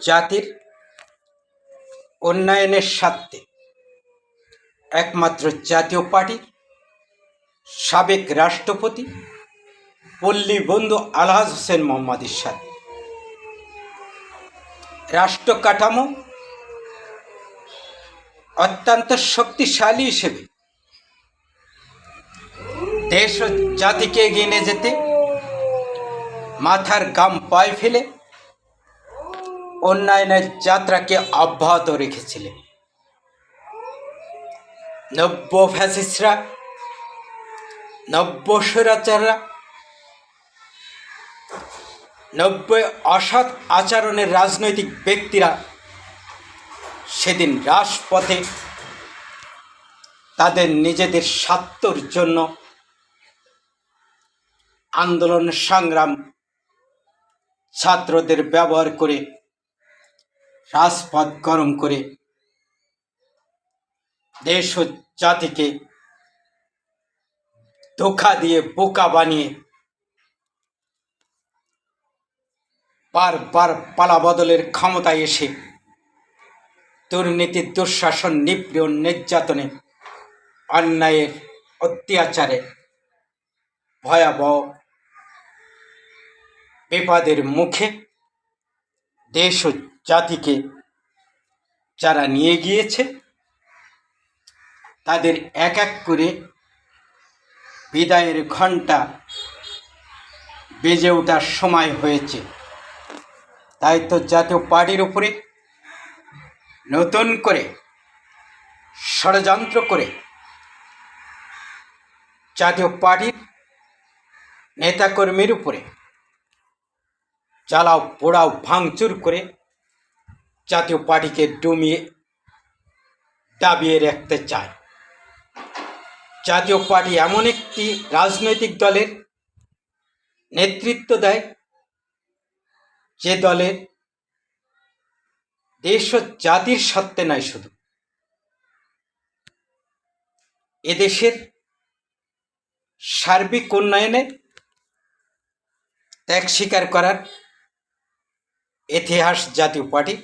জাতির উন্নয়নের স্বার্থে একমাত্র জাতীয় পার্টির সাবেক রাষ্ট্রপতি পল্লী বন্ধু আলহাজ হোসেন মোহাম্মদ এরশাদ রাষ্ট্র কাঠামো অত্যন্ত শক্তিশালী হিসেবে দেশ ও জাতিকে এগিয়ে নিয়ে যেতে মাথার ঘাম পায়ে ফেলে উন্নয়নের যাত্রাকে অব্যাহত রেখেছিলেন। নব্য ফ্যাসিস্টরা, নব্য স্বৈরাচাররা, নব্য অসৎ আচরণের রাজনৈতিক ব্যক্তিরা সেদিন রাজপথে তাদের নিজেদের স্বার্থের জন্য আন্দোলন সংগ্রাম ছাত্রদের ব্যবহার করে রাজপথ গরম করে দেশ ও জাতিকে ধোঁকা দিয়ে বোকা বানিয়ে বারবার পালা বদলের ক্ষমতায় এসে দুর্নীতি, দুঃশাসন, নিপীড়ন, নির্যাতনে, অন্যায়ের অত্যাচারে ভয়াবহ বিপদের মুখে দেশ ও জাতিকে যারা নিয়ে গিয়েছে তাদের এক এক করে বিদায়ের ঘণ্টা বেজে ওঠার সময় হয়েছে। তাই তো জাতীয় পার্টির উপরে নতুন করে ষড়যন্ত্র করে জাতীয় পার্টির নেতাকর্মীর উপরে জ্বালাও পোড়াও ভাঙচুর করে জাতীয় পার্টিকে দাবিয়ে রাখতে চায়। জাতীয় পার্টি এমন একটি রাজনৈতিক দলের নেতৃত্ব দেয় যে দলের দেশ ও জাতির স্বার্থে নয়, শুধু এদেশের সার্বিক উন্নয়নে ত্যাগ স্বীকার করার ইতিহাস জাতীয় পার্টি।